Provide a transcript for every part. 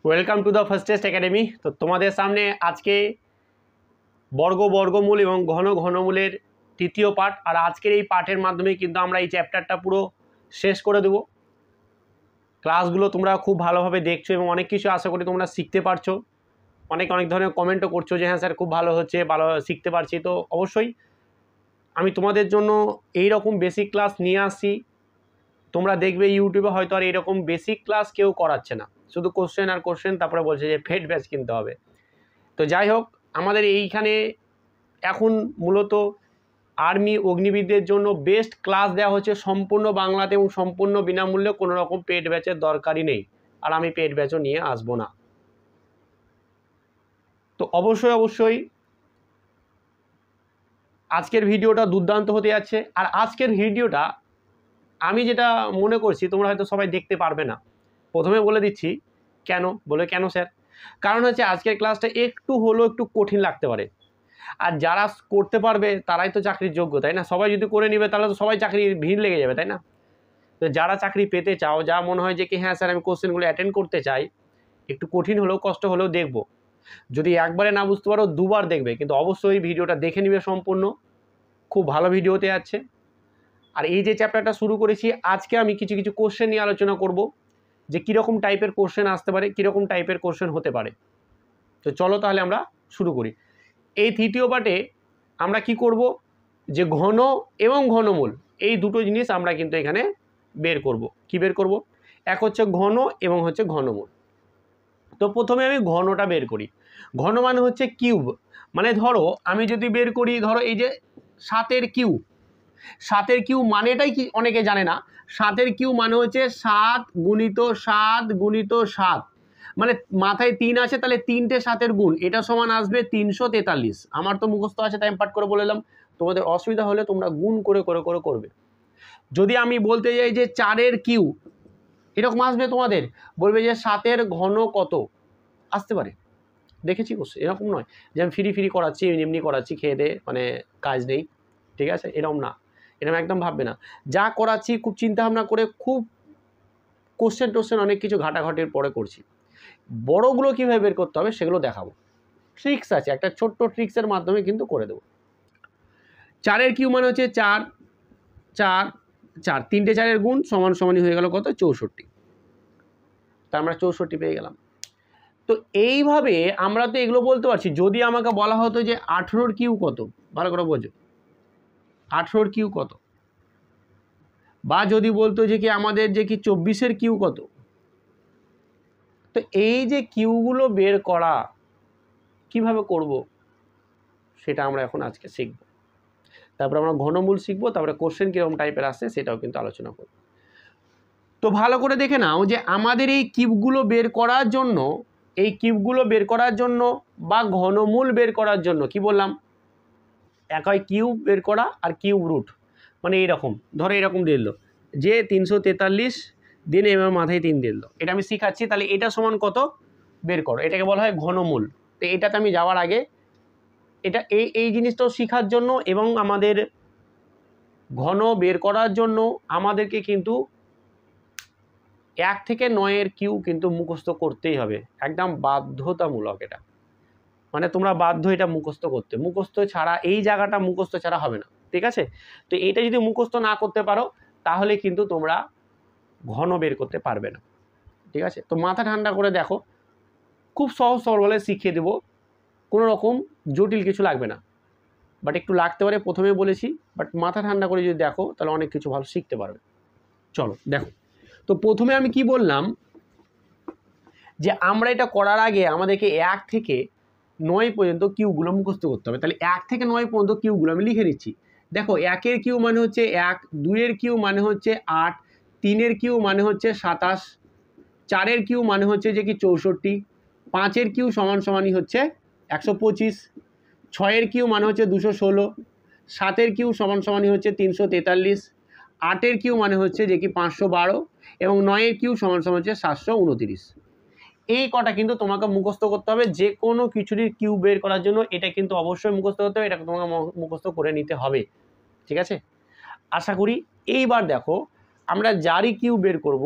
Welcome to the fastest academy. তো তোমাদের সামনে আজকে বর্গমূল এবং ঘনমূলের তৃতীয় পাঠ। আর আজকের এই পাঠের মাধ্যমে কিন্তু আমরা এই চ্যাপ্টারটা পুরো শেষ করে দেব। ক্লাসগুলো তোমরা খুব ভালোভাবে দেখছো এবং অনেক কিছু আশা করি তোমরা শিখতে পারছো। অনেক ধরনের কমেন্টও করছো যে হ্যাঁ স্যার খুব ভালো হচ্ছে, ভালো শিখতে পারছি। তো অবশ্যই আমি তোমাদের জন্য এই রকম বেসিক ক্লাস নিয়ে আসছি। তোমরা দেখবে ইউটিউবে হয়তো আর এরকম বেসিক ক্লাস কেউ করাচ্ছে না, শুধু কোশ্চেন আর কোশ্চেন, তারপরে বলছে যে পেড ব্যাচ কিনতে হবে। তো যাই হোক, আমাদের এইখানে এখন মূলত আর্মি অগ্নিবিদদের জন্য বেস্ট ক্লাস দেওয়া হচ্ছে সম্পূর্ণ বাংলাতে এবং সম্পূর্ণ বিনামূল্যে। কোনো রকম পেড ব্যাচের দরকারই নেই, আর আমি পেড ব্যাচও নিয়ে আসবো না। তো অবশ্যই আজকের ভিডিওটা দুর্দান্ত হতে যাচ্ছে। আর আজকের ভিডিওটা আমি যেটা মনে করছি তোমরা হয়তো সবাই দেখতে পারবে না। প্রথমে বলে দিচ্ছি কেন, কেন স্যার? কারণ হচ্ছে আজকের ক্লাসটা একটু কঠিন লাগতে পারে। আর যারা করতে পারবে তারাই তো চাকরির যোগ্য, তাই না? সবাই যদি করে নিবে তাহলে তো সবাই চাকরির ভিড় লেগে যাবে, তাই না? তো যারা চাকরি পেতে চাও, যা মনে হয় যে কি হ্যাঁ স্যার আমি কোশ্চেনগুলো অ্যাটেন্ড করতে চাই, একটু কঠিন হলেও কষ্ট হলেও দেখবো। যদি একবারে না বুঝতে পারো দুবার দেখবে, কিন্তু অবশ্যই ভিডিওটা দেখে নিবে সম্পূর্ণ। খুব ভালো ভিডিও হতে যাচ্ছে। আর এই যে চ্যাপ্টারটা শুরু করেছি, আজকে আমি কিছু কোশ্চেন নিয়ে আলোচনা করব যে কীরকম টাইপের কোশ্চেন আসতে পারে, কীরকম টাইপের কোশ্চেন হতে পারে। তো চলো তাহলে আমরা শুরু করি। এই তৃতীয় পার্টে আমরা কি করব, যে ঘন এবং ঘনমূল এই দুটো জিনিস আমরা কিন্তু এখানে বের করব। কি বের করব? এক হচ্ছে ঘন এবং হচ্ছে ঘনমূল। তো প্রথমে আমি ঘনটা বের করি। ঘন মানে হচ্ছে কিউব। মানে ধরো আমি যদি বের করি, ধরো এই যে 7-এর কিউ। 7-এর কিউ মানেটাই কি অনেকে জানে না। 7-এর কিউ মানে হচ্ছে 7 গুণিত 7 গুণিত 7। মানে মাথায় 3 আছে, তাহলে 3টে 7-এর গুণ, এটা সমান আসবে 343। আমার তো মুখস্থ আছে তাই আমি পাঠ করে বললাম। তোমাদের অসুবিধা হলে তোমরা গুণ করে করবে। যদি আমি বলতে যাই যে 4-এর কিউ, এরকম আসবে, তোমাদের বলবে যে 7-এর ঘন কত, আসতে পারে। দেখেছি কোশ্চেন, এরকম নয় যে আমি ফ্রি করাচ্ছি, এমনি করাচ্ছি খেয়ে দে, মানে কাজ নেই, ঠিক আছে? এরকম না, এরকম একদম ভাববে না। যা করাচ্ছি খুব চিন্তা ভাবনা করে, খুব কোশ্চেন অনেক কিছু ঘাটাঘাটির পরে করছি। বড়গুলো কীভাবে বের করতে হবে সেগুলো দেখাবো। ট্রিক্স আছে, একটা ছোট্ট ট্রিক্সের মাধ্যমে কিন্তু করে দেবো। 4-এর কিউ মানে হচ্ছে 4 4 4, 3টে 4-এর গুণ সমানই হয়ে গেল কত? 64। তা আমরা 64 পেয়ে গেলাম। তো এইভাবে আমরা তো এগুলো বলতে পারছি। যদি আমাকে বলা হতো যে 18-এর কিউ কত, ভালো করে বোঝো, 18-এর কিউ কত, বা যদি বলতো যে কি আমাদের যে কি 24-এর কিউ কত। তো এই যে কিউগুলো বের করা কিভাবে করব সেটা আমরা এখন আজকে শিখব। তারপর আমরা ঘনমূল শিখব, তারপরে কোশ্চেন কীরকম টাইপের আসছে সেটাও কিন্তু আলোচনা করব। তো ভালো করে দেখে নাও যে আমাদের এই কিউবগুলো বের করার জন্য বা ঘনমূল বের করার জন্য কি বললাম, এক হয় কিউব বের করা আর কিউব রুট। মানে এইরকম ধরো, এরকম দিয়ে দিল যে 343 দিন এবার মাথায় 3 দিয়ে দিল, এটা আমি শিখাচ্ছি। তাহলে এটা সমান কত বের করো, এটাকে বলা হয় ঘনমূল। তো এটাতে আমি যাওয়ার আগে এটা এই জিনিসটাও শেখার জন্য এবং আমাদের ঘন বের করার জন্য আমাদেরকে কিন্তু 1 থেকে 9-এর কিউ কিন্তু মুখস্থ করতেই হবে, একদম বাধ্যতামূলক। এটা মানে তোমরা বাধ্য এটা মুখস্থ করতে। মুখস্থ ছাড়া এই জায়গাটা মুখস্থ ছাড়া হবে না, ঠিক আছে? তো এইটা যদি মুখস্থ না করতে পারো তাহলে কিন্তু তোমরা ঘন বের করতে পারবে না, ঠিক আছে? তো মাথা ঠান্ডা করে দেখো, খুব সহজ সরল শিখিয়ে দেবো, কোনো রকম জটিল কিছু লাগবে না। বাট একটু লাগতে পারে, প্রথমে বলেছি। বাট মাথা ঠান্ডা করে যদি দেখো তাহলে অনেক কিছু ভালো শিখতে পারবে। চলো দেখো। তো প্রথমে আমি কি বললাম, যে আমরা এটা করার আগে আমাদেরকে 1 থেকে 9 পর্যন্ত কিউগুলো মুখস্থ করতে হবে। তাহলে 1 থেকে 9 পর্যন্ত কিউগুলো আমি লিখে নিচ্ছি। দেখো, 1-এর কিউ মানে হচ্ছে 1, 2-এর কিউ মানে হচ্ছে 8, 3-এর কিউ মানে হচ্ছে 27, 4-এর কিউ মানে হচ্ছে যে কি 64, 5-এর কিউ সমানই হচ্ছে 125, 6-এর কিউ মানে হচ্ছে 216, 7-এর কিউ সমানই হচ্ছে 343, 8-এর কিউ মানে হচ্ছে যে কি 512 এবং 9-এর কিউ সমান হচ্ছে 729। এই কটা কিন্তু তোমাকে মুখস্থ করতে হবে যে কোনো কিছুরই কিউ বের করার জন্য। এটা কিন্তু অবশ্যই মুখস্থ করতে হবে, এটা তোমাকে মুখস্থ করে নিতে হবে, ঠিক আছে? আশা করি। এইবার দেখো, আমরা যারই কিউ বের করব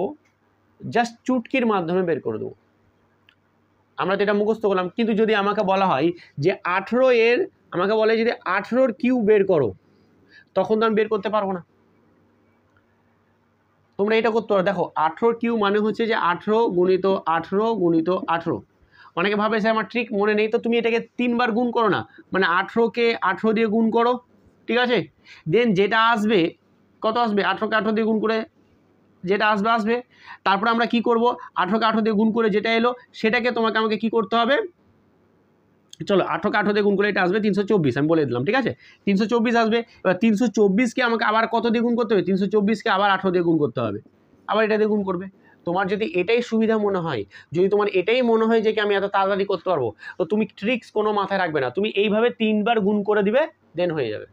জাস্ট চুটকির মাধ্যমে বের করে দেবো। আমরা তো এটা মুখস্থ করলাম, কিন্তু যদি আমাকে বলা হয় যে 18 এর, আমাকে বলে যদি 18 কিউব বের করো, তখন তো আমি বের করতে পারবো না। তোমরা এটা করতে পারো, দেখো 18 কিউব মানে হচ্ছে যে 18 গুণিত 18 গুণিত 18। অনেকে ভাবে স্যার আমার ট্রিক মনে নেই, তো তুমি এটাকে 3 বার গুণ করো না, মানে 18কে 18 দিয়ে গুণ করো, ঠিক আছে। দেন যেটা আসবে, কত আসবে, 18কে 18 দিয়ে গুণ করে যেটা আসবে আসবে। তারপর আমরা কি করব, 18কে 18 দিয়ে গুণ করে যেটা এলো সেটাকে আমাকে কি করতে হবে, চলো 18কে 18 দিয়ে গুণ করে এটা আসবে 324, আমি বলে দিলাম, ঠিক আছে। 324 আসবে। এবার 324কে আমাকে আবার কত দিয়ে গুণ করতে হবে, 324কে আবার 18 দিয়ে গুণ করতে হবে, আবার এটা দিয়ে গুণ করবে। তোমার যদি এটাই সুবিধা মনে হয়, যদি তোমার এটাই মনে হয় যে কি আমি এত তাড়াতাড়ি করতে পারবো, তো তুমি ট্রিক্স কোনো মাথায় রাখবে না, তুমি এইভাবে 3 বার গুণ করে দিবে, দেন হয়ে যাবে।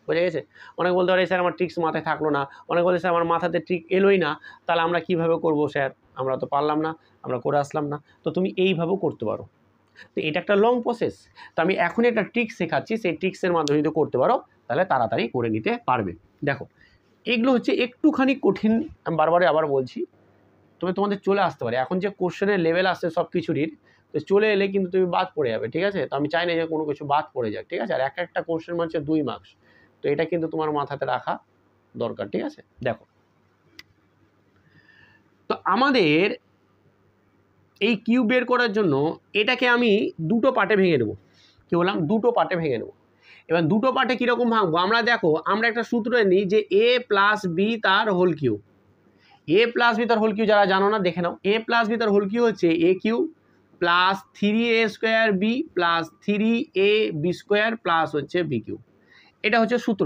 বুঝে গেছে? অনেক বলতে পারে স্যার আমার ট্রিক্স মাথায় থাকলো না, অনেক বলতে স্যার আমার মাথাতে ট্রিক এলোই না, তাহলে আমরা কিভাবে করব স্যার, আমরা তো পারলাম না, আমরা করে আসলাম না। তো তুমি এইভাবেও করতে পারো। তো এটা একটা লং প্রসেস, তো আমি এখন একটা ট্রিক্স শেখাচ্ছি, সেই ট্রিক্সের মাধ্যমে যদি করতে পারো তাহলে তাড়াতাড়ি করে নিতে পারবে। দেখো এগুলো হচ্ছে একটুখানি কঠিন, আমি বারবারে আবার বলছি, তবে তোমাদের চলে আসতে পারে। এখন যে কোশ্চেনের লেভেল আসছে সব কিছুরই, তো চলে এলে কিন্তু তুমি বাদ পড়ে যাবে, ঠিক আছে। তো আমি চাই না যে কোনো কিছু বাদ পড়ে যাক, ঠিক আছে। আর একটা কোশ্চেন মানে 2 মার্কস, তো এটা কিন্তু তোমার মাথাতে রাখা দরকার, ঠিক আছে। দেখো তো আমাদের এই কিউব বের করার জন্য এটাকে আমি দুটো পার্টে ভেঙে নেবো। কি বললাম, দুটো পার্টে ভেঙে নেবো। এবার দুটো পার্টে কীরকম ভাঙবো, আমরা দেখো আমরা একটা সূত্র নিই যে a প্লাস বি তার whole cube. a plus B তার হোল কিউ যারা জানো না দেখে নাও, a প্লাস বি তার হোল কিউ হচ্ছে a cube plus 3a square B plus 3a B square plus হচ্ছে বি কিউ। এটা হচ্ছে সূত্র,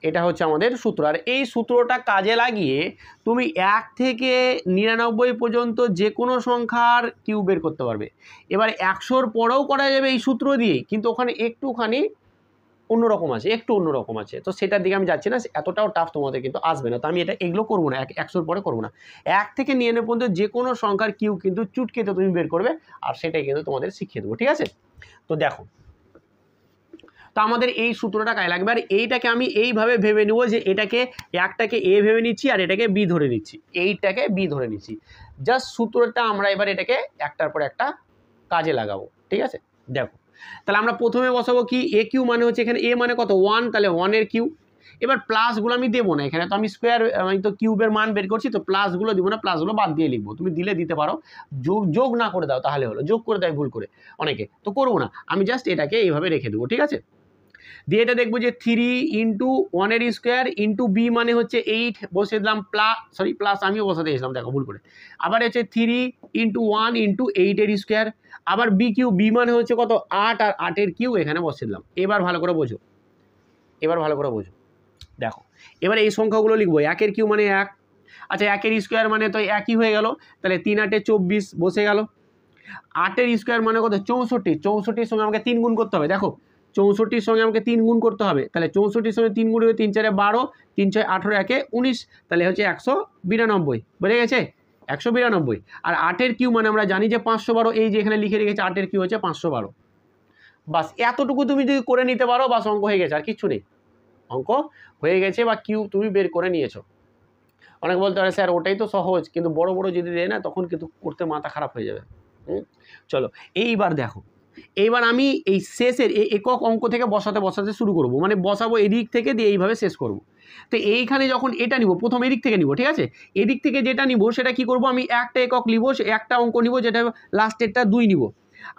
এটা হচ্ছে আমাদের সূত্র। আর এই সূত্রটা কাজে লাগিয়ে তুমি 1 থেকে 99 পর্যন্ত যে কোনো সংখ্যার কিউব বের করতে পারবে। এবার 100-র পরেও করা যাবে এই সূত্র দিয়েই, কিন্তু ওখানে একটুখানি অন্যরকম আছে, একটু অন্যরকম আছে, তো সেটার দিকে আমি যাচ্ছি না, এতটাও টাফ তোমাদের কিন্তু আসবে না। তো আমি এগুলো করবো না, 100-র পরে করবো না। 1 থেকে 99 পর্যন্ত যে কোনো সংখ্যার কিউব কিন্তু চুটকিতে তুমি বের করবে, আর সেটাই কিন্তু তোমাদের শিখিয়ে দেবো, ঠিক আছে। তো দেখো, তো আমাদের এই সূত্রটা কাজে লাগবে। আর এইটাকে আমি এইভাবে ভেবে নেবো যে এটাকে, একটাকে এ ভেবে নিচ্ছি আর এটাকে বি ধরে নিচ্ছি, এইটাকে বি ধরে নিচ্ছি। জাস্ট সূত্রটা আমরা এবার এটাকে একটার পর একটা কাজে লাগাবো, ঠিক আছে। দেখো তাহলে আমরা প্রথমে বসাবো কি, এ কিউ মানে হচ্ছে এখানে এ মানে কত 1, তাহলে 1-এর কিউ। এবার প্লাসগুলো আমি দেবো না, এখানে তো আমি স্কোয়ার, আমি তো কিউবের মান বের করছি, তো প্লাসগুলো দিব না, প্লাসগুলো বাদ দিয়ে লিখবো। তুমি দিলে দিতে পারো, যোগ না করে দাও তাহলে হলো, যোগ করে দেয় ভুল করে অনেকে, তো করবো না, আমি জাস্ট এটাকে এইভাবে রেখে দেবো, ঠিক আছে। দিয়ে এটা দেখবো যে 3 ইন্টু 1-এর স্কোয়ার ইন্টু বি মানে হচ্ছে 8, বসে দিলাম প্লাস আমিও বসাতে এসেছিলাম, দেখো ভুল করে। আবার হচ্ছে 3 ইন্টু 1 ইন্টু 8-এর স্কোয়ার, আবার বি কিউ, বি মানে হচ্ছে কত 8, আর 8-এর কিউ এখানে বসে দিলাম। এবার ভালো করে বোঝো, এবার ভালো করে বোঝো। দেখো এবার এই সংখ্যাগুলো লিখবো, 1-এর কিউ মানে 1, আচ্ছা 1-এর স্কোয়ার মানে তো একই হয়ে গেল, তাহলে 3 8 24 বসে গেল। 8-এর স্কোয়ার মানে কত 64, 64-র সঙ্গে আমাকে 3 গুণ করতে হবে। দেখো 64-র সঙ্গে আমাকে 3 গুণ করতে হবে, তাহলে 64-র সঙ্গে 3 গুণ হবে, 3 4 12, 3 6 18, 1 19, তাহলে হচ্ছে 192, বুঝে গেছে 192। আর 8-এর কিউ মানে আমরা জানি যে 512, এই যে এখানে লিখে রেখেছে 8-এর কিউ হচ্ছে 512। বাস এতটুকু তুমি যদি করে নিতে পারো, বাস অঙ্ক হয়ে গেছে, আর কিচ্ছু নেই, অঙ্ক হয়ে গেছে, বা কিউ তুমি বের করে নিয়েছো। অনেক বলতে পারে স্যার ওটাই তো সহজ, কিন্তু বড় বড় যদি দেয় না তখন কিন্তু করতে মাথা খারাপ হয়ে যাবে। চলো এইবার দেখো, এইবার আমি এই শেষের এই একক অঙ্ক থেকে বসাতে শুরু করব, মানে বসাবো এদিক থেকে দিয়ে এইভাবে শেষ করব। তো এইখানে যখন এটা নিব, প্রথম এদিক থেকে নিব, ঠিক আছে। এদিক থেকে যেটা নিব সেটা কি করব, আমি একটা একক নিব, একটা অঙ্ক নিব, যেটা লাস্টেরটা 2 নিব।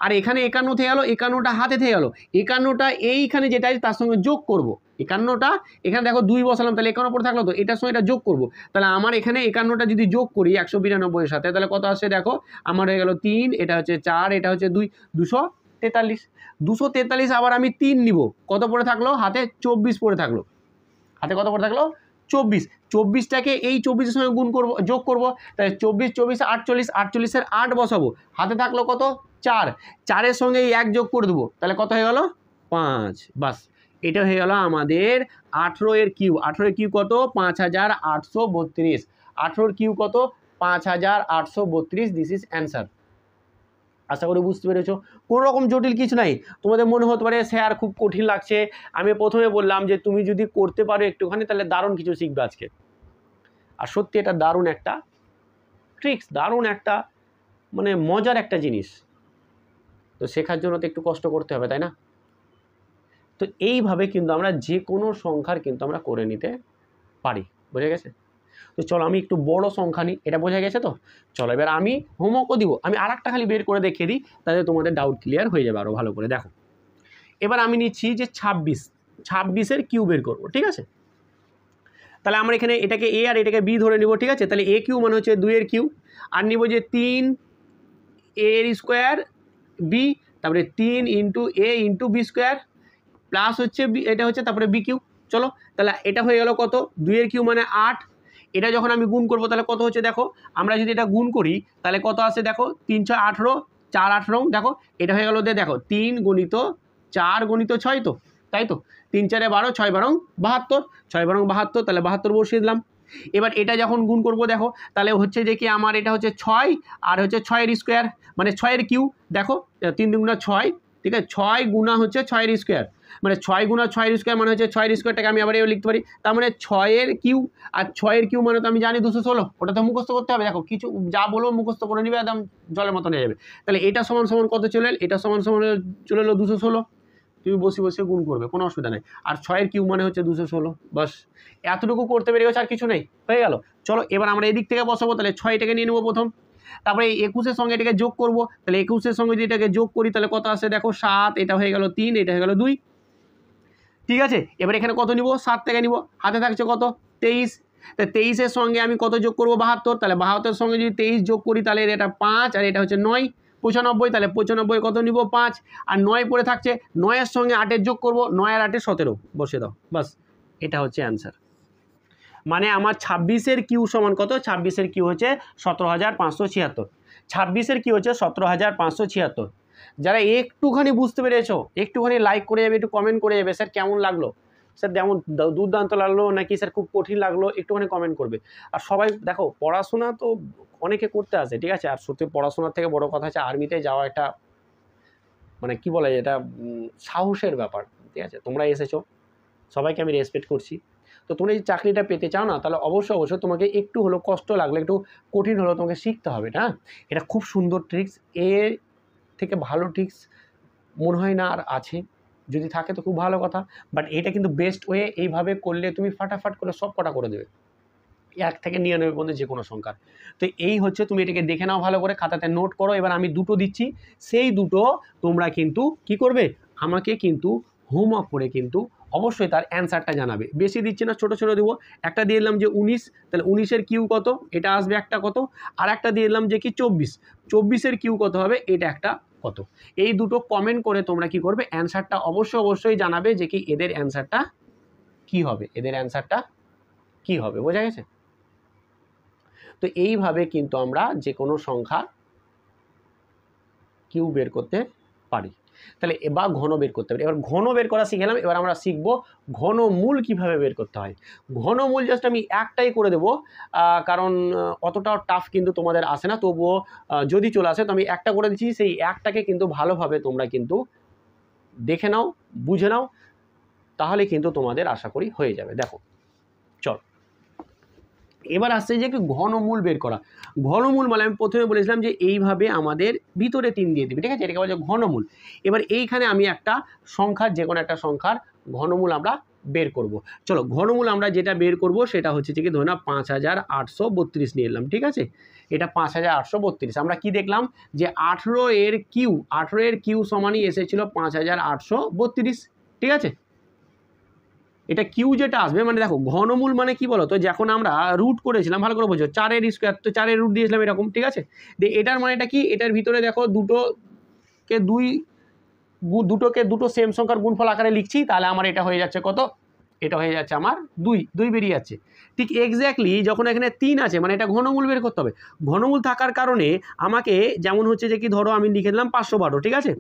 আর এখানে 51 থেকে গেল, 51টা হাতে থেকে গেল, 51টা এইখানে যেটা আছে তার সঙ্গে যোগ করব। 51টা এখানে দেখো 2 বসালাম, তাহলে 51 পরে থাকলো, তো এটার সঙ্গে এটা যোগ করব। তাহলে আমার এখানে 51টা যদি যোগ করি 192-এর সাথে, তাহলে কত আসছে দেখো, আমার হয়ে গেল 3, এটা হচ্ছে 4, এটা হচ্ছে 2, 243। 243 আবার আমি 3 নিব, কত পড়ে থাকলো হাতে 24 পড়ে থাকলো, হাতে কত পড়ে থাকলো 24। 24টাকে এই 24-এর সঙ্গে গুণ করব, যোগ করব, তাহলে 24 24 48, 48-এর 8 বসাবো, হাতে থাকলো কত 4, 4-এর সঙ্গে এই 1 যোগ করে দেবো, তাহলে কত হয়ে গেল 5। বাস এটা হয়ে গেল আমাদের 18-এর কিউ। 18-এর কিউ কত 5832, 18-এর কিউ কত 5832, দিস ইজ অ্যান্সার। আশা করি বুঝতে পেরেছো, কোনো রকম জটিল কিছু নাই। তোমাদের মনে হতে পারে স্যার খুব কঠিন লাগছে, আমি প্রথমে বললাম যে তুমি যদি করতে পারো একটুখানি তাহলে দারুণ কিছু শিখবে আজকে। আর সত্যি এটা দারুণ একটা ট্রিক্স, দারুণ একটা মানে মজার একটা জিনিস, তো শেখার জন্য তো একটু কষ্ট করতে হবে, তাই না? তো এইভাবে কিন্তু আমরা যে কোনো সংখ্যার কিন্তু আমরা করে নিতে পারি, বোঝা গেছে? তো চলো আমি একটু বড় সংখ্যা নিই, এটা বোঝা গেছে তো? চলো এবার আমি হোমওয়ার্কও দিব, আমি আরেকটা খালি বের করে দেখিয়ে দিই, তাহলে তোমাদের ডাউট ক্লিয়ার হয়ে যাবে আরও ভালো করে। দেখো এবার আমি নিচ্ছি যে 26-এর কিউ বের করবো, ঠিক আছে? তাহলে আমরা এখানে এটাকে এ আর এটাকে বি ধরে নিব, ঠিক আছে? তাহলে এ কিউ মানে হচ্ছে 2 এর কিউ, আর নিব যে 3 এর স্কোয়ার বি, তারপরে 3 ইন্টু এ ইন্টু বি স্কোয়ার প্লাস হচ্ছে বি, এটা হচ্ছে তারপরে বি কিউ। চলো তাহলে এটা হয়ে গেল কত, 2 এর কিউ মানে 8। এটা যখন আমি গুণ করবো তাহলে কত হচ্ছে দেখো, আমরা যদি এটা গুণ করি তাহলে কত আসে দেখো, 3 6 18, 4 18, দেখো এটা হয়ে গেল, দেখো 3 গুণিত 4 গুণিত 6, তো তাই তো, 3 4 12, 6 12 72, 6 12 72, তাহলে 72 বসিয়ে দিলাম। এবার এটা যখন গুণ করবো দেখো তাহলে হচ্ছে যে কি আমার এটা হচ্ছে 6 আর হচ্ছে 6 এর স্কোয়ার মানে 6 এর কিউ, দেখো 3 দুগুণা 6, ঠিক আছে? 6 গুণা হচ্ছে 6 এর স্কোয়ার মানে 6 গুণা 6 এর স্কোয়ার মানে হচ্ছে 6 এর স্কোয়ারটাকে আমি আবার এও লিখতে পারি, তার মানে 6 এর কিউ, আর 6 এর কিউ মানে তো আমি জানি 216, ওটা তো মুখস্থ করতে হবে। দেখো কিছু যা বলবো মুখস্থ করে নিবে, একদম জলের মতো নিয়ে যাবে। তাহলে এটা সমান সমান কত চলে এল, এটা সমান সমান চলে এলো 216, তুমি বসে গুণ করবে, কোনো অসুবিধা নেই। আর 6 এর কিউ মানে হচ্ছে 216, বাস এতটুকু করতে পেরে গেছে, আর কিছু নেই, হয়ে গেল। চলো এবার আমরা এদিক থেকে বসাবো, তাহলে 6টাকে নিয়ে নেবো প্রথম, তারপরে 21-এর সঙ্গে এটাকে যোগ করবো, তাহলে 21-এর সঙ্গে যদি এটাকে যোগ করি তাহলে কত আসে দেখো 7, এটা হয়ে গেল 3, এটা হয়ে গেল 2, ঠিক আছে? এবার এখানে কত নিব, 7 থেকে নিব, হাতে থাকছে কত 23, তা 23-এর সঙ্গে আমি কত যোগ করবো 72, তাহলে 72-এর সঙ্গে যদি 23 যোগ করি তাহলে এটা 5 আর এটা হচ্ছে 9, 95, তাহলে 95 কত নিব 5, আর 9 পড়ে থাকছে, 9-এর সঙ্গে 8-এর যোগ করবো, 9 আর 8 17, বসে দাও, বাস এটা হচ্ছে অ্যান্সার। মানে আমার 26-এর কিউ সমান কত, 26-এর কিউ হচ্ছে 17,576, 26-এর কিউ হচ্ছে 17,576। যারা একটুখানি বুঝতে পেরেছো একটুখানি লাইক করে যাবে, একটু কমেন্ট করে যাবে, স্যার কেমন লাগলো, স্যার যেমন দুর্দান্ত লাগলো নাকি স্যার খুব কঠিন লাগলো, একটুখানি কমেন্ট করবে। আর সবাই দেখো পড়াশোনা তো অনেকে করতে আসে, ঠিক আছে? আর সত্যি পড়াশোনার থেকে বড় কথা হচ্ছে আর্মিতে যাওয়া একটা মানে কি বলে এটা সাহসের ব্যাপার, ঠিক আছে? তোমরা এসেছো, সবাইকে আমি রেসপেক্ট করছি। তো তুমি যদি চাকরিটা পেতে চাও না তাহলে অবশ্যই তোমাকে একটু হলো কষ্ট লাগলে, একটু কঠিন হলেও তোমাকে শিখতে হবে, না? এটা খুব সুন্দর ট্রিক্স, এর থেকে ভালো ট্রিক্স মনে হয় না আর আছে, যদি থাকে তো খুব ভালো কথা, বাট এটা কিন্তু বেস্ট ওয়ে। এইভাবে করলে তুমি ফাটাফাট করে সব কটা করে দেবে, 1 থেকে 99 পর্যন্ত যে কোনো সংখ্যার। তো এই হচ্ছে, তুমি এটাকে দেখে নাও ভালো করে, খাতাতে নোট করো। এবার আমি দুটো দিচ্ছি, সেই দুটো তোমরা কিন্তু কি করবে, আমাকে কিন্তু হোমওয়ার্ক করে কিন্তু অবশ্যই তার অ্যান্সারটা জানাবে। বেশি দিচ্ছি না, ছোটো ছোটো দেবো। একটা দিয়ে দিলাম যে 19, তাহলে 19-এর কিউ কত, এটা আসবে একটা কত, আর একটা দিয়ে দিলাম যে কি 24, 24-এর কিউ কত হবে, এটা একটা কত। এই দুটো কমেন্ট করে তোমরা কি করবে, অ্যান্সারটা অবশ্যই জানাবে যে কি এদের অ্যান্সারটা কি হবে, এদের অ্যান্সারটা কি হবে, বোঝা গেছে? তো এইভাবে কিন্তু আমরা যে কোনো সংখ্যা কিউ বের করতে পারি। তাহলে এবার ঘন বের করতে পারি। এবার ঘন বের করা শিখলাম, এবার আমরা শিখব ঘনমূল কিভাবে বের করতে হয়। ঘনমূল জাস্ট আমি একটাই করে দেব, কারণ অতটাও টাফ কিন্তু তোমাদের আসে না, তবুও যদি চলে আসে তো আমি একটা করে দিচ্ছি। সেই একটাকে কিন্তু ভালোভাবে তোমরা কিন্তু দেখে নাও, বুঝে নাও, তাহলে কিন্তু তোমাদের আশা করি হয়ে যাবে। দেখো চল এবার আসছে যে ঘনমূল বের করা। ঘনমূল মানে আমি প্রথমে বলেছিলাম যে এইভাবে আমাদের ভিতরে 3 দিয়ে দিবি, ঠিক আছে? এটাকে বলা যায় ঘনমূল। এবার এইখানে আমি একটা সংখ্যার, যে কোনো একটা সংখ্যার ঘনমূল আমরা বের করব। চলো ঘনমূল আমরা যেটা বের করব সেটা হচ্ছে যে কি, ধরুন 5832 নিয়ে এলাম, ঠিক আছে? এটা 5832। আমরা কি দেখলাম যে 18 এর কিউ সমানই এসেছিল 5832, ঠিক আছে? এটা কিউ যেটা আসবে, মানে দেখো ঘনমূল মানে কি বলো তো, যখন আমরা রুট করেছিলাম, ভালো করে বোঝো, 4-এর স্কোয়ার, তো 4-এর রুট দিয়েছিলাম এরকম, ঠিক আছে? এটার মানেটা কি, এটার ভিতরে দেখো দুটোকে দুটো সেম সংখ্যার গুণফল আকারে লিখছি, তাহলে আমার এটা হয়ে যাচ্ছে কত, এটা হয়ে যাচ্ছে আমার 2 বেরিয়ে যাচ্ছে। ঠিক এক্স্যাক্টলি যখন এখানে 3 আছে, মানে এটা ঘনমূল বের করতে হবে। ঘনমূল থাকার কারণে আমাকে যেমন হচ্ছে যে কি, ধরো আমি লিখে দিলাম 512, ঠিক আছে?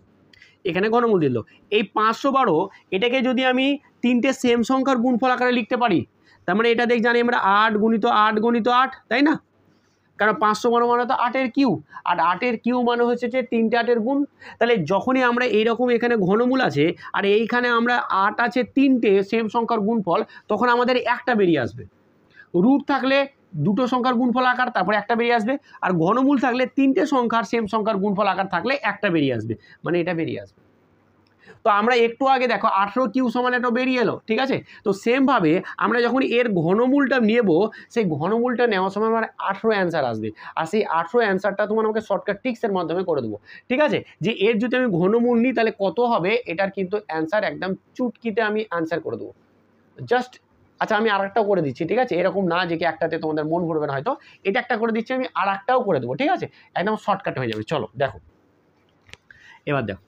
এখানে ঘনমূল দিল এই 512, এটাকে যদি আমি 3টে সেম সংখ্যার গুণফল আকারে লিখতে পারি, তার মানে এটা জানি আমরা 8 গুণিত 8 গুণিত 8, তাই না? কারণ 512 মানে তো 8-এর কিউ, আর 8-এর কিউ মানে হচ্ছে যে 3টে 8-এর গুণ। তাহলে যখনই আমরা এইরকম এখানে ঘনমূল আছে আর এইখানে আমরা 8 আছে 3টে সেম সংখ্যার গুণফল, তখন আমাদের একটা বেরিয়ে আসবে। রুট থাকলে দুটো সংখ্যার গুণফল আকার তারপরে একটা বেরিয়ে আসবে, আর ঘনমূল থাকলে তিনটে সংখ্যার সেম সংখ্যার গুণফল আকার থাকলে একটা বেরিয়ে আসবে, মানে এটা বেরিয়ে আসবে। তো আমরা একটু আগে দেখো 18 কিউ সমান এটা বেরিয়ে এলো, ঠিক আছে। তো সেমভাবে আমরা যখন এর ঘনমূলটা নেব, সেই ঘনমূলটা নেওয়ার সময় আমার 18 অ্যান্সার আসবে, আর সেই 18 অ্যান্সারটা তোমার আমাকে শর্টকাট ট্রিক্সের মাধ্যমে করে দেবো, ঠিক আছে। যে এর যদি আমি ঘনমূল নিই তাহলে কত হবে, এটার কিন্তু অ্যান্সার একদম চুটকিতে আমি অ্যান্সার করে দেবো জাস্ট। আচ্ছা আমি আর একটাও করে দিচ্ছি, ঠিক আছে, এরকম না যে কি একটাতে তোমাদের মন ভরবে না হয়তো, এটা একটা করে দিচ্ছি আমি, আর একটাও করে দেবো, ঠিক আছে, একদম শর্টকাট হয়ে যাবে। চলো দেখো, এবার দেখো,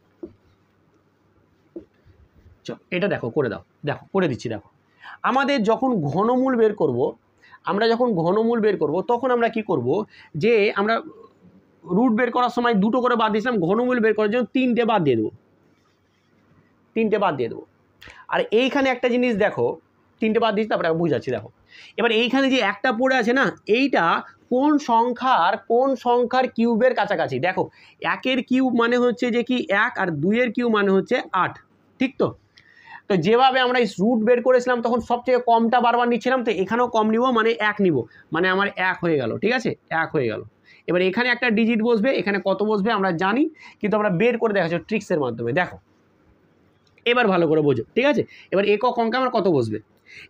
চলো এটা দেখো করে দাও, দেখো করে দিচ্ছি। দেখো আমাদের যখন ঘনমূল বের করব, আমরা যখন ঘনমূল বের করব তখন আমরা কি করব, যে আমরা রুট বের করার সময় দুটো করে বাদ দিয়েছিলাম, ঘনমূল বের করার জন্য তিনটে বাদ দিয়ে দেবো, তিনটে বাদ দিয়ে দেবো। আর এইখানে একটা জিনিস দেখো, তিনটে বাদ দিচ্ছি তারপরে বুঝাচ্ছি। দেখো এবার এইখানে যে একটা পড়ে আছে না, এইটা কোন সংখ্যার কিউবের কাছাকাছি। দেখো 1-এর কিউব মানে হচ্ছে যে কি 1, আর 2-এর কিউব মানে হচ্ছে 8, ঠিক তো। তো যেভাবে আমরা এই রুট বের করেছিলাম তখন সবচেয়ে কমটা বারবার নিচ্ছিলাম, তো এখানেও কম নিব, মানে 1 নিব, মানে আমার 1 হয়ে গেল, ঠিক আছে, 1 হয়ে গেল। এবার এখানে একটা ডিজিট বসবে, এখানে কত বসবে আমরা জানি, কিন্তু আমরা বের করে দেখাচ্ছি ট্রিক্সের মাধ্যমে। দেখো এবার ভালো করে বোঝো, ঠিক আছে। এবার একক অঙ্কে আমার কত বসবে,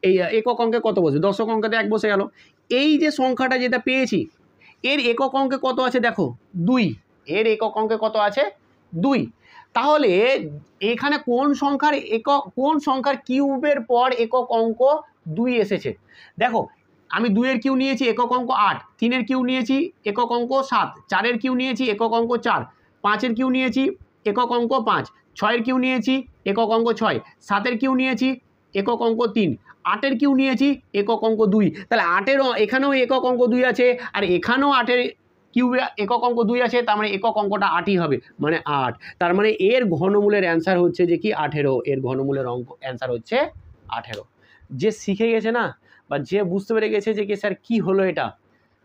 এই একক অঙ্কে কত বসবে, দশক অঙ্কেতে 1 বসে গেল। এই যে সংখ্যাটা যেটা পেয়েছি এর একক অঙ্কে কত আছে দেখো 2, এর একক অঙ্কে কত আছে 2। তাহলে এখানে কোন সংখ্যার কিউবের পর একক অঙ্ক 2 এসেছে। দেখো আমি 2-এর কিউ নিয়েছি একক অঙ্ক 8, 3-এর কিউ নিয়েছি একক অঙ্ক 7, 4-এর কিউ নিয়েছি একক অঙ্ক 4, 5-এর কিউ নিয়েছি একক অঙ্ক 5, 6-এর কিউ নিয়েছি একক অঙ্ক 6, 7-এর কিউ নিয়েছি একক অঙ্ক 3, 8-এর কিউ নিয়েছি একক অঙ্ক 2। তাহলে 8-এরও এখানেও একক অঙ্ক 2 আছে, আর এখানেও 8-এর কিউবে একক অঙ্ক 2 আছে, তার মানে একক অঙ্কটা 8ই হবে, মানে 8। তার মানে এর ঘনমূলের অ্যান্সার হচ্ছে যে কি 18, এর ঘনমূলের অ্যান্সার হচ্ছে 18। যে শিখে গেছে না, বা যে বুঝতে পেরে গেছে যে কি স্যার কী হলো এটা,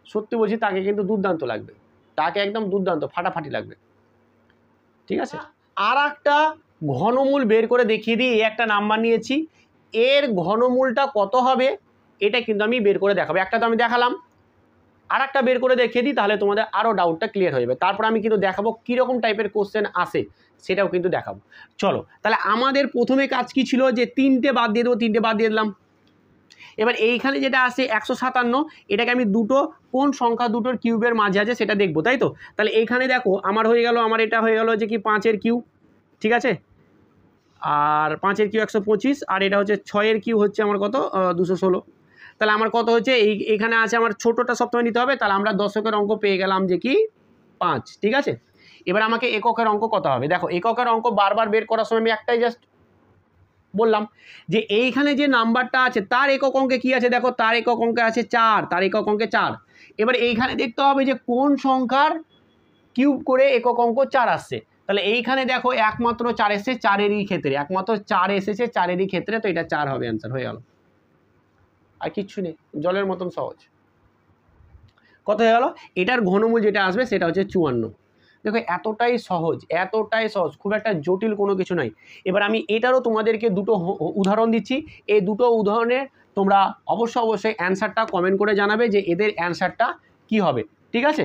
সত্যি বলছি তাকে কিন্তু দুর্দান্ত লাগবে, তাকে একদম দুর্দান্ত ফাটাফাটি লাগবে, ঠিক আছে। আর একটা ঘনমূল বের করে দেখিয়ে দিই, একটা নাম্বার নিয়েছি, এর ঘনমূলটা কত হবে এটা কিন্তু আমি বের করে দেখাবো। একটা তো আমি দেখালাম, আর একটা বের করে দেখিয়ে দিই, তাহলে তোমাদের আরও ডাউটটা ক্লিয়ার হয়ে যাবে। তারপর আমি কিন্তু দেখাবো কীরকম টাইপের কোশ্চেন আসে, সেটাও কিন্তু দেখাবো। চলো তাহলে আমাদের প্রথমে কাজ কি ছিল, যে 3টে বাদ দিয়ে দেবো, 3টে বাদ দিয়ে দিলাম। এবার এইখানে যেটা আছে 157, এটাকে আমি কোন সংখ্যা দুটোর কিউবের মাঝে আছে সেটা দেখবো, তাই তো। তাহলে এইখানে দেখো আমার হয়ে গেল, আমার এটা হয়ে গেল যে কি 5-এর কিউ, ঠিক আছে, আর 5-এর কিউ 125, আর এটা হচ্ছে 6-এর কিউ হচ্ছে আমার কত 216। তাহলে আমার কত হচ্ছে, এইখানে আছে আমার ছোটোটা সপ্তমে নিতে হবে, তাহলে আমরা দশকের অঙ্ক পেয়ে গেলাম যে কি 5, ঠিক আছে। এবার আমাকে এককের অঙ্ক কত হবে, দেখো এককের অঙ্ক বারবার বের করার সময় আমি একটাই জাস্ট বললাম যে এইখানে যে নাম্বারটা আছে তার একক অঙ্কে কি আছে, দেখো তার একক অঙ্কে আছে 4, তার একক অঙ্কে 4। এবার এইখানে দেখতে হবে যে কোন সংখ্যার কিউব করে একক অঙ্ক 4 আসছে। তাহলে এইখানে দেখো একমাত্র 4 এসেছে, 4-এরই ক্ষেত্রে একমাত্র 4 এসেছে, 4-এরই ক্ষেত্রে, তো এটা 4 হবে, অ্যান্সার হয়ে গেল, আর কিচ্ছু নেই, জলের মতন সহজ। কত হয়ে গেল, এটার ঘনমূল যেটা আসবে সেটা হচ্ছে 54। দেখো এতটাই সহজ, এতটাই সহজ, খুব একটা জটিল কোনো কিছু নাই। এবার আমি এটারও তোমাদেরকে দুটো উদাহরণ দিচ্ছি, এই দুটো উদাহরণে তোমরা অবশ্যই অ্যান্সারটা কমেন্ট করে জানাবে যে এদের অ্যান্সারটা কি হবে, ঠিক আছে।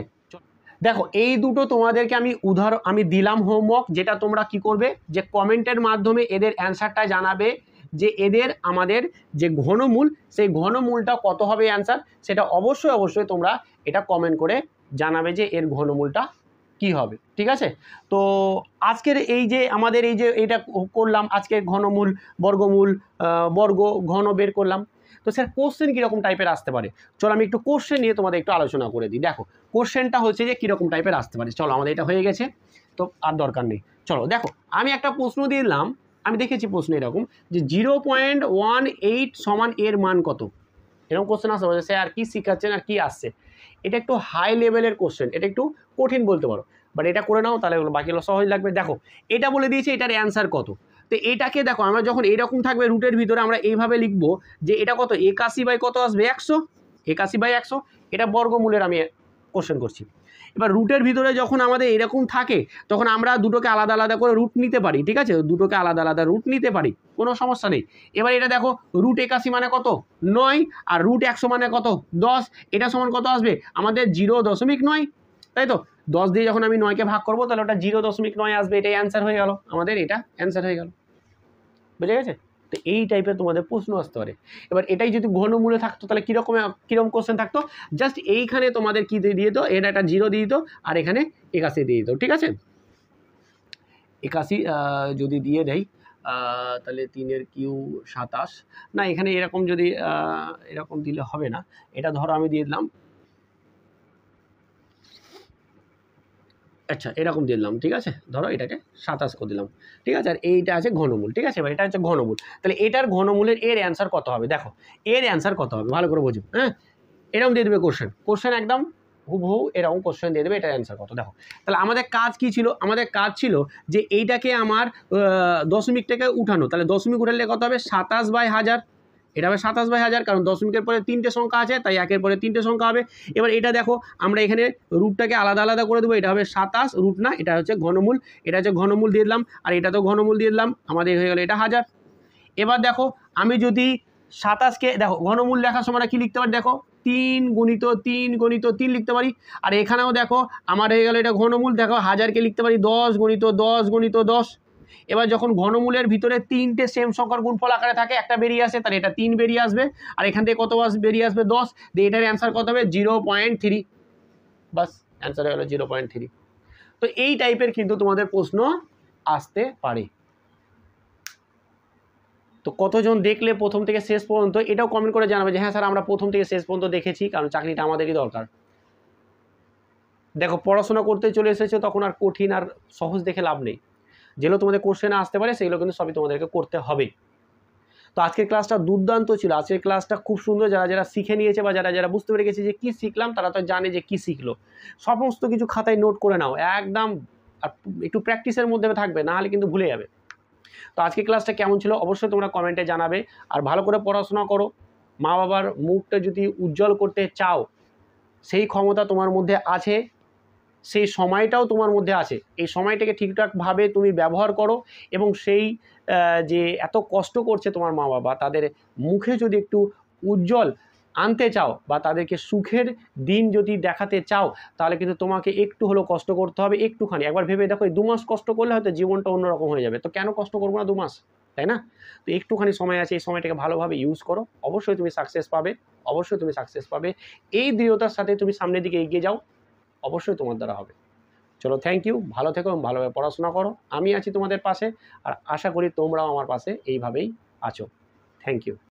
দেখো এই দুটো তোমাদেরকে আমি দিলাম হোমওয়ার্ক, যেটা তোমরা কি করবে, যে কমেন্টের মাধ্যমে এদের অ্যান্সারটা জানাবে, যে এদের আমাদের যে ঘনমূল সেই ঘনমূলটা কত হবে অ্যান্সার, সেটা অবশ্যই তোমরা এটা কমেন্ট করে জানাবে যে এর ঘনমূলটা কি হবে, ঠিক আছে। তো আজকের এই যে আমাদের এই যে এটা করলাম, আজকে ঘনমূল, বর্গমূল, ঘন বের করলাম। তো স্যার কোশ্চেন কীরকম টাইপের আসতে পারে, চলো আমি একটু কোশ্চেন নিয়ে তোমাদের একটু আলোচনা করে দিই। দেখো কোশ্চেনটা হচ্ছে যে কীরকম টাইপের আসতে পারে, চলো আমাদের এটা হয়ে গেছে তো আর দরকার নেই। চলো দেখো আমি একটা প্রশ্ন দিলাম, আমি দেখেছি প্রশ্ন এরকম যে 0.18 সমান এর মান কত, এরকম কোশ্চেন আসতে পারে। স্যার কী শিখাচ্ছেন আর কি আসছে, এটা একটু হাই লেভেলের কোশ্চেন, এটা একটু কঠিন বলতে পারো, বাট এটা করে নাও তাহলে বাকিগুলো সহজ লাগবে। দেখো এটা বলে দিয়েছে এটার অ্যান্সার কত, তো এটাকে দেখো আমরা যখন এইরকম থাকবে রুটের ভিতরে আমরা এইভাবে লিখবো যে এটা কত 81 বাই কত আসবে 100, 81 বাই 100, এটা বর্গমূলের আমি কোশ্চেন করছি। এবার রুটের ভিতরে যখন আমাদের এরকম থাকে তখন আমরা দুটোকে আলাদা আলাদা করে রুট নিতে পারি, ঠিক আছে, দুটোকে আলাদা আলাদা রুট নিতে পারি, কোনো সমস্যা নেই। এবার এটা দেখো রুট 81 মানে কত 9 আর রুট 100 মানে কত 10, এটা সমান কত আসবে আমাদের 0.9, তাই তো 10 দিয়ে যখন আমি 9কে ভাগ করবো তাহলে ওটা 0.9 আসবে, এটাই অ্যান্সার হয়ে গেল আমাদের, এটা অ্যান্সার হয়ে গেল, বুঝে গেছে। তো এই টাইপের তোমাদের প্রশ্ন আসতে পারে। এবার এটাই যদি ঘনমূলে থাকতো তাহলে কীরকম কোশ্চেন থাকতো, জাস্ট এইখানে তোমাদের কী দিয়ে দিত, এটা একটা 0 দিয়ে দিত আর এখানে 81 দিয়ে দিত, ঠিক আছে। 81 যদি দিয়ে দেয় তাহলে 3 কিউ 27, না এখানে এরকম যদি এরকম দিলে হবে না, এটা ধরো আমি দিয়ে দিলাম, আচ্ছা এরকম দিয়ে দিলাম, ঠিক আছে, ধরো এটাকে 27 করে দিলাম, ঠিক আছে, আর এইটা আছে ঘনমূল, ঠিক আছে, এবার এটা হচ্ছে ঘনমূল, তাহলে এটার ঘনমূলের এর অ্যান্সার কত হবে, দেখো এর অ্যান্সার কত হবে ভালো করে বোঝো, হ্যাঁ এরকম দিয়ে দেবে কোশ্চেন একদম হুবহু এরকম কোশ্চেন দিয়ে দেবে, এটার অ্যান্সার কত। দেখো তাহলে আমাদের কাজ কি ছিল, আমাদের কাজ ছিল যে এইটাকে আমার দশমিক থেকে উঠানো, তাহলে দশমিক উঠালে কত হবে 27/1000, এটা হবে 27/1000, কারণ দশমিকের পরে 3টে সংখ্যা আছে তাই একের পরে 3টে সংখ্যা হবে। এবার এটা দেখো আমরা এখানে রুটটাকে আলাদা আলাদা করে দেবো, এটা হবে 27 রুট না, এটা হচ্ছে ঘনমূল, এটা হচ্ছে ঘনমূল দিয়ে দিলাম, আর এটা তো ঘনমূল দিয়ে দিলাম, আমাদের হয়ে গেল এটা 1000। এবার দেখো আমি যদি 27কে দেখো ঘনমূল লেখার সময় কি লিখতে পারি, দেখো 3 × 3 × 3 লিখতে পারি, আর এখানেও দেখো আমার হয়ে গেল এটা ঘনমূল, দেখো 1000কে লিখতে পারি 10 × 10 × 10। এবার যখন ঘনমূলের ভিতরে 3টে সেম সংখ্যার গুণফল আকারে থাকে, একটা বেরিয়ে আসে, তাহলে এটা 3 বেরিয়ে আসবে, আর এখান থেকে কত বেরিয়ে আসবে 10, দিয়ে এটার অ্যান্সার কত হবে 0.3, বাস অ্যান্সার হয়ে গেলো 0.3। তো এই টাইপের কিন্তু তোমাদের প্রশ্ন আসতে পারে। তো কতজন দেখলে প্রথম থেকে শেষ পর্যন্ত, এটাও কমেন্ট করে জানাবে যে হ্যাঁ স্যার আমরা প্রথম থেকে শেষ পর্যন্ত দেখেছি, কারণ চাকরিটা আমাদেরই দরকার। দেখো পড়াশোনা করতে চলে এসেছো তখন আর কঠিন আর সহজ দেখে লাভ নেই, যেগুলো তোমাদের কোশ্চেনে আসতে পারে সেগুলো কিন্তু সবই তোমাদেরকে করতে হবে। তো আজকের ক্লাসটা দুর্দান্ত ছিল, আজকের ক্লাসটা খুব সুন্দর, যারা শিখে নিয়েছে বা যারা বুঝতে পেরে গেছে যে কী শিখলাম তারা তো জানে যে কী শিখলো, সমস্ত কিছু খাতায় নোট করে নাও একদম, আর একটু প্র্যাকটিসের মধ্যে থাকবে, না হলে কিন্তু ভুলে যাবে। তো আজকের ক্লাসটা কেমন ছিল অবশ্যই তোমরা কমেন্টে জানাবে, আর ভালো করে পড়াশোনা করো। মা বাবার মুখটা যদি উজ্জ্বল করতে চাও সেই ক্ষমতা তোমার মধ্যে আছে, সেই সময়টাও তোমার মধ্যে আছে, এই সময়টাকে ঠিকঠাকভাবে তুমি ব্যবহার করো, এবং সেই যে এত কষ্ট করছে তোমার মা বাবা তাদের মুখে যদি একটু উজ্জ্বল আনতে চাও বা তাদেরকে সুখের দিন যদি দেখাতে চাও তাহলে কিন্তু তোমাকে একটু হলেও কষ্ট করতে হবে, একটুখানি। একবার ভেবে দেখো এই 2 মাস কষ্ট করলে হয়তো জীবনটা অন্যরকম হয়ে যাবে, তো কেন কষ্ট করবো না 2 মাস, তাই না? তো একটুখানি সময় আছে, এই সময়টাকে ভালোভাবে ইউজ করো, অবশ্যই তুমি সাকসেস পাবে, অবশ্যই তুমি সাকসেস পাবে। এই দৃঢ়তার সাথে তুমি সামনের দিকে এগিয়ে যাও, অবশ্যই তোমার দ্বারা হবে। চলো থ্যাংক ইউ, ভালো থেকো এবং ভালোভাবে পড়াশোনা করো, আমি আছি তোমাদের পাশে, আর আশা করি তোমরাও আমার পাশে এইভাবেই আছো। Thank you.